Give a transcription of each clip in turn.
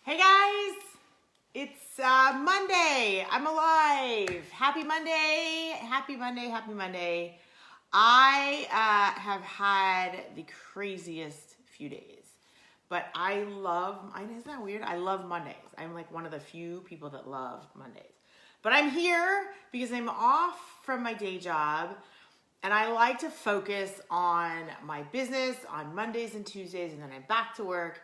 Hey guys, it's Monday. I'm alive. Happy Monday. Happy Monday. Happy Monday. I have had the craziest few days, but isn't that weird? I love Mondays. I'm like one of the few people that love Mondays. But I'm here because I'm off from my day job and I like to focus on my business on Mondays and Tuesdays, and then I'm back to work.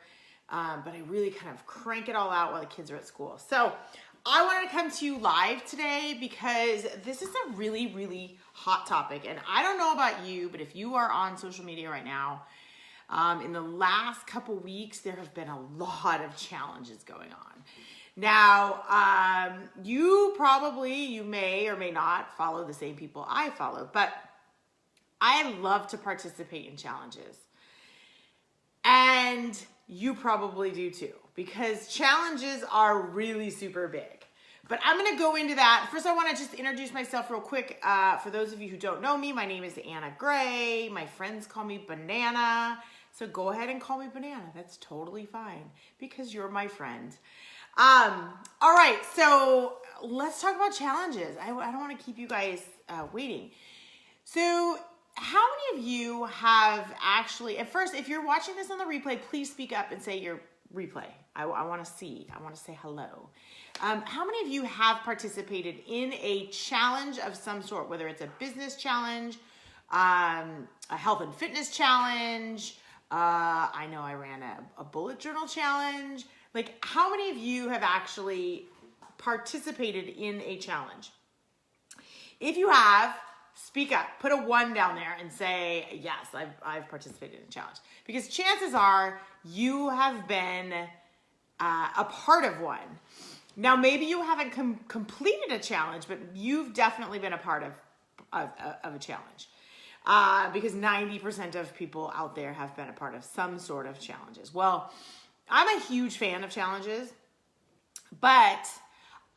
But I really kind of crank it all out while the kids are at school. So I wanted to come to you live today because this is a really, really hot topic. And I don't know about you, but if you are on social media right now, in the last couple weeks, there have been a lot of challenges going on. Now, you may or may not follow the same people I follow, but I love to participate in challenges. And you probably do too, because challenges are really super big. But I'm going to go into that. First, I want to just introduce myself real quick. For those of you who don't know me, my name is Anna Gray. My friends call me Banana. So go ahead and call me Banana. That's totally fine because you're my friend. All right, so let's talk about challenges. I don't want to keep you guys waiting. So how many of you have actually, at first, if you're watching this on the replay, please speak up and say your replay. I want to see. I want to say hello. How many of you have participated in a challenge of some sort, whether it's a business challenge, a health and fitness challenge? I know I ran a bullet journal challenge. Like, how many of you have actually participated in a challenge? If you have, speak up, put a 1 down there and say, yes, I've participated in a challenge. Because chances are you have been a part of one. Now, maybe you haven't completed a challenge, but you've definitely been a part of a challenge. Because 90% of people out there have been a part of some sort of challenges. Well, I'm a huge fan of challenges, but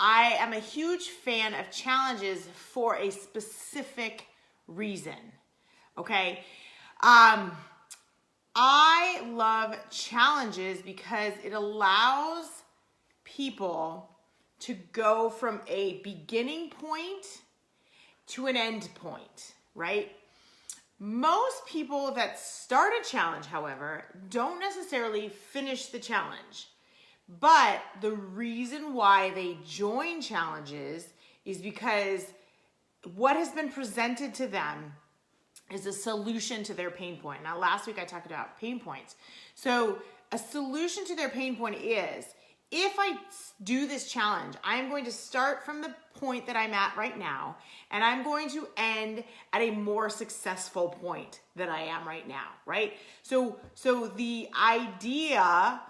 I am a huge fan of challenges for a specific reason, okay? I love challenges because it allows people to go from a beginning point to an end point, right? Most people that start a challenge, however, don't necessarily finish the challenge. But the reason why they join challenges is because what has been presented to them is a solution to their pain point. Now, last week I talked about pain points. So a solution to their pain point is, if I do this challenge, I'm going to start from the point that I'm at right now, and I'm going to end at a more successful point than I am right now, right? So the idea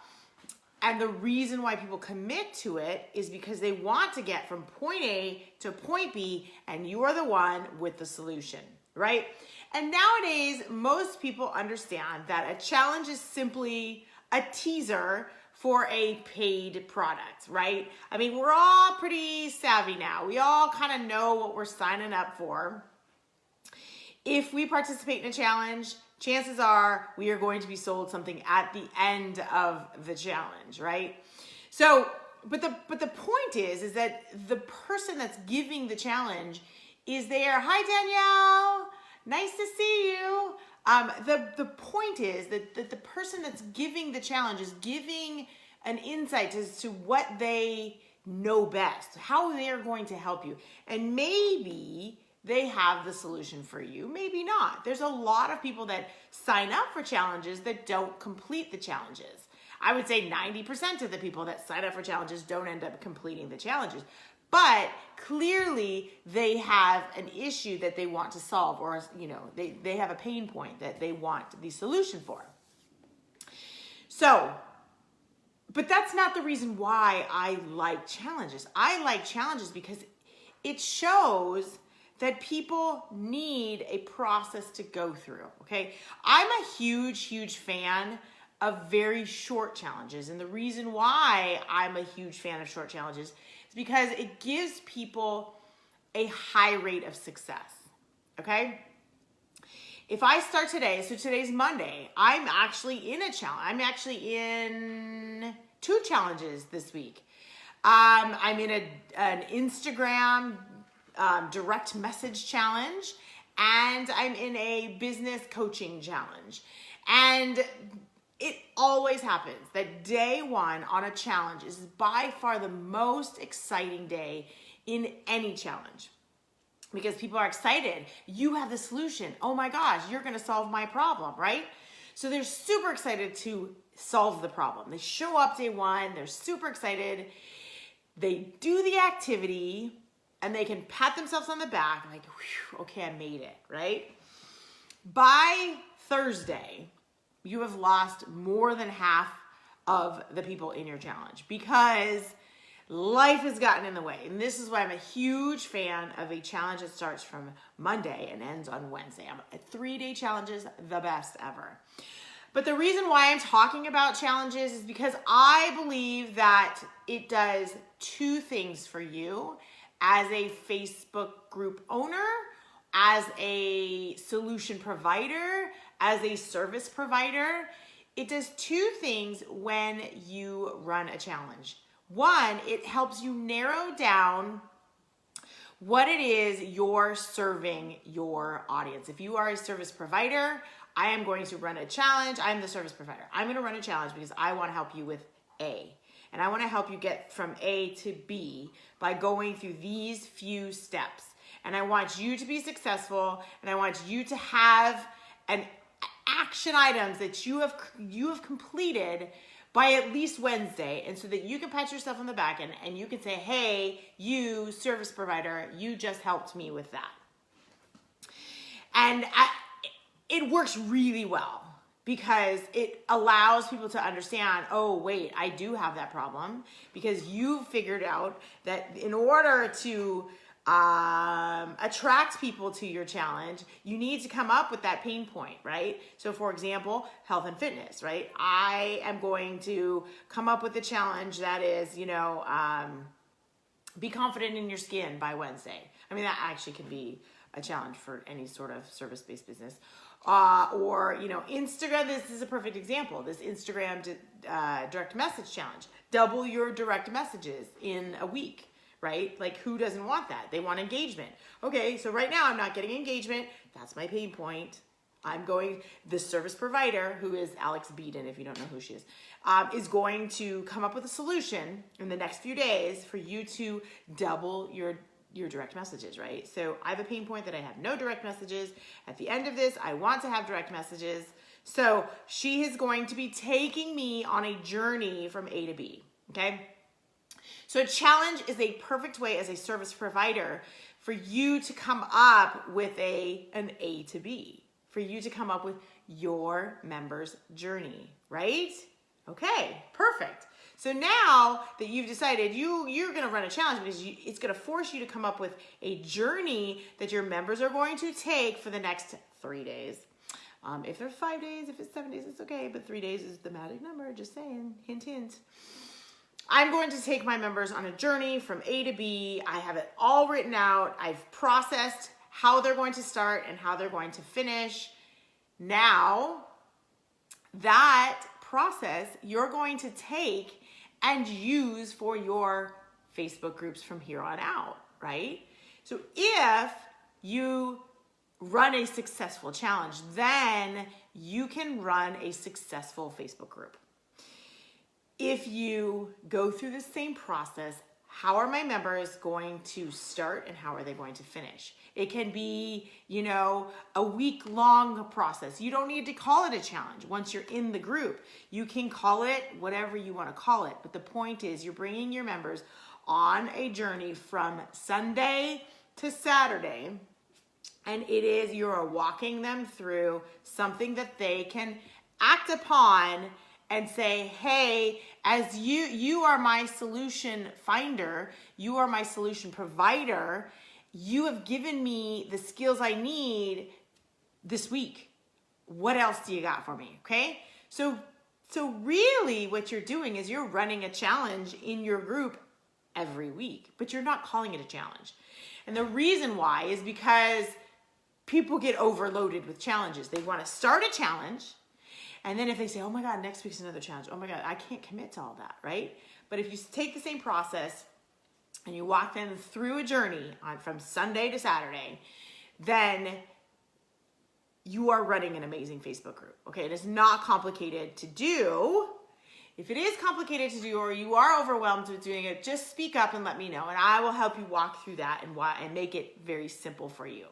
and the reason why people commit to it is because they want to get from point A to point B, and you are the one with the solution, right? And nowadays, most people understand that a challenge is simply a teaser for a paid product, right? I mean, we're all pretty savvy now. We all kind of know what we're signing up for. If we participate in a challenge, chances are we are going to be sold something at the end of the challenge, right? So, but the point is that the person that's giving the challenge is there. Hi, Danielle. Nice to see you. The point is that the person that's giving the challenge is giving an insight as to what they know best, how they're going to help you. And maybe they have the solution for you, maybe not. There's a lot of people that sign up for challenges that don't complete the challenges. I would say 90% of the people that sign up for challenges don't end up completing the challenges. But clearly they have an issue that they want to solve, or they have a pain point that they want the solution for. So, but that's not the reason why I like challenges. I like challenges because it shows that people need a process to go through, okay? I'm a huge, huge fan of very short challenges. And the reason why I'm a huge fan of short challenges is because it gives people a high rate of success, okay? If I start today, so today's Monday, I'm actually in a challenge. I'm actually in 2 challenges this week. I'm in an Instagram direct message challenge, and I'm in a business coaching challenge. And it always happens that day 1 on a challenge is by far the most exciting day in any challenge, because people are excited. You have the solution. Oh my gosh, you're going to solve my problem, right? So they're super excited to solve the problem. They show up day 1, they're super excited. They do the activity and they can pat themselves on the back like, okay, I made it, right? By Thursday, you have lost more than half of the people in your challenge because life has gotten in the way. And this is why I'm a huge fan of a challenge that starts from Monday and ends on Wednesday. 3-day challenges, the best ever. But the reason why I'm talking about challenges is because I believe that it does 2 things for you as a Facebook group owner, as a solution provider, as a service provider. It does 2 things when you run a challenge. 1, it helps you narrow down what it is you're serving your audience. If you are a service provider, I am going to run a challenge. I'm the service provider. I'm going to run a challenge because I want to help you with A. And I want to help you get from A to B by going through these few steps. And I want you to be successful, and I want you to have an action items that you have completed by at least Wednesday, and so that you can pat yourself on the back and you can say, hey, you service provider, you just helped me with that. And it works really well because it allows people to understand, oh, wait, I do have that problem, because you figured out that in order to attract people to your challenge, you need to come up with that pain point, right? So for example, health and fitness, right? I am going to come up with a challenge that is, be confident in your skin by Wednesday. I mean, that actually can be a challenge for any sort of service-based business. Or Instagram, this is a perfect example. This Instagram direct message challenge. Double your direct messages in a week. Right? Like, who doesn't want that? They want engagement. Okay, so right now I'm not getting engagement. That's my pain point. The service provider, who is Alex Beeden, if you don't know who she is going to come up with a solution in the next few days for you to double your direct messages, right? So I have a pain point that I have no direct messages. At the end of this, I want to have direct messages. So she is going to be taking me on a journey from A to B, okay? So a challenge is a perfect way as a service provider for you to come up with an A to B, for you to come up with your member's journey, right? Okay, perfect. So now that you've decided you're going to run a challenge because it's going to force you to come up with a journey that your members are going to take for the next 3 days. If there's 5 days, if it's 7 days, it's okay, but 3 days is the magic number, just saying, hint, hint. I'm going to take my members on a journey from A to B. I have it all written out. I've processed how they're going to start and how they're going to finish. Now, that process you're going to take and use for your Facebook groups from here on out, right? So if you run a successful challenge, then you can run a successful Facebook group. If you go through the same process, how are my members going to start and how are they going to finish? It can be, a week-long process. You don't need to call it a challenge. Once you're in the group, you can call it whatever you want to call it. But the point is, you're bringing your members on a journey from Sunday to Saturday, and you're walking them through something that they can act upon and say, hey, as you are my solution finder, you are my solution provider, you have given me the skills I need this week. What else do you got for me? Okay? So really what you're doing is you're running a challenge in your group every week, but you're not calling it a challenge. And the reason why is because people get overloaded with challenges. They want to start a challenge, And then if they say, oh my God, next week's another challenge. Oh my God, I can't commit to all that, right? But if you take the same process and you walk them through a journey from Sunday to Saturday, then you are running an amazing Facebook group. Okay, it is not complicated to do. If it is complicated to do or you are overwhelmed with doing it, just speak up and let me know, and I will help you walk through that and make it very simple for you.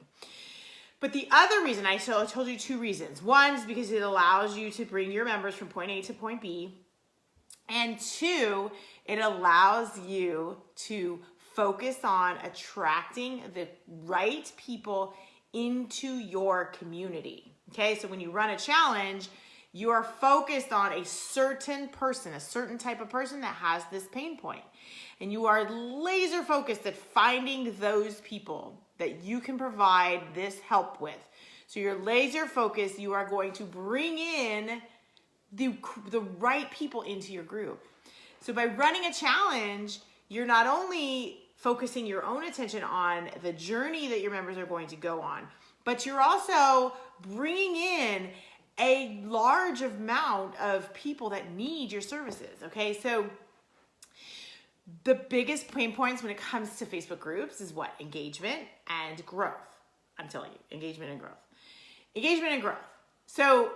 But the other reason, I told you 2 reasons. One is because it allows you to bring your members from point A to point B. And 2, it allows you to focus on attracting the right people into your community. Okay, so when you run a challenge, you are focused on a certain person, a certain type of person that has this pain point. And you are laser focused at finding those people that you can provide this help with. So you're laser focused, you are going to bring in the right people into your group. So by running a challenge, you're not only focusing your own attention on the journey that your members are going to go on, but you're also bringing in a large amount of people that need your services, okay? So the biggest pain points when it comes to Facebook groups is what? Engagement and growth. I'm telling you, engagement and growth. Engagement and growth. So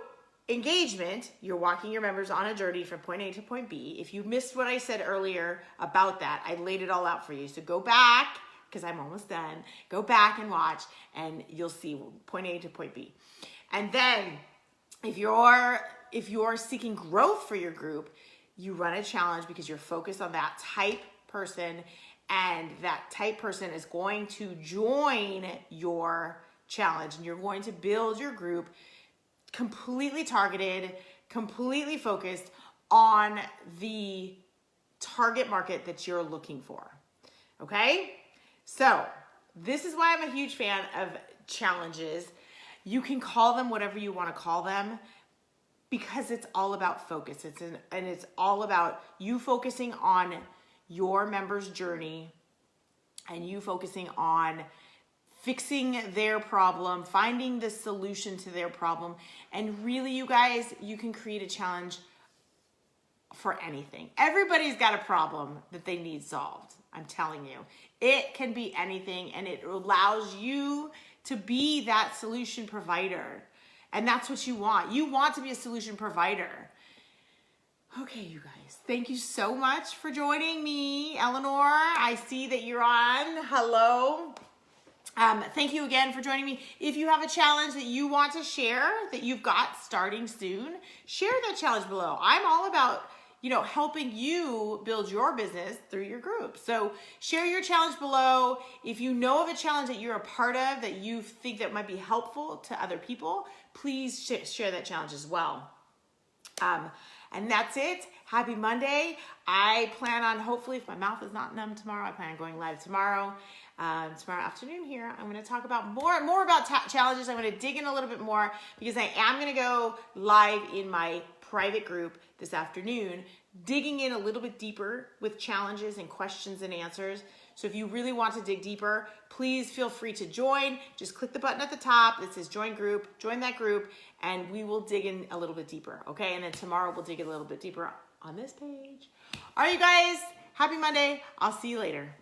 engagement, you're walking your members on a journey from point A to point B. If you missed what I said earlier about that, I laid it all out for you. So go back, because I'm almost done. Go back and watch, and you'll see point A to point B. And then if you're seeking growth for your group, you run a challenge because you're focused on that type person, and that type person is going to join your challenge, and you're going to build your group completely targeted, completely focused on the target market that you're looking for. Okay? So this is why I'm a huge fan of challenges. You can call them whatever you want to call them, because it's all about focus. It's all about you focusing on your members' journey and you focusing on fixing their problem, finding the solution to their problem. And really, you guys, you can create a challenge for anything. Everybody's got a problem that they need solved. I'm telling you, it can be anything, and it allows you to be that solution provider. And that's what you want. You want to be a solution provider. Okay, you guys, thank you so much for joining me. Eleanor, I see that you're on. Hello. Thank you again for joining me. If you have a challenge that you want to share that you've got starting soon, share that challenge below. I'm all about, helping you build your business through your group. So share your challenge below. If you know of a challenge that you're a part of that you think that might be helpful to other people, please share that challenge as well. And that's it. Happy Monday. I plan on, hopefully, if my mouth is not numb tomorrow, I plan on going live tomorrow afternoon here. I'm going to talk about more about challenges. I'm going to dig in a little bit more because I am going to go live in my private group this afternoon, digging in a little bit deeper with challenges and questions and answers. So if you really want to dig deeper, please feel free to join. Just click the button at the top that says join group, join that group, and we will dig in a little bit deeper, okay? And then tomorrow we'll dig a little bit deeper on this page. All right, you guys, happy Monday. I'll see you later.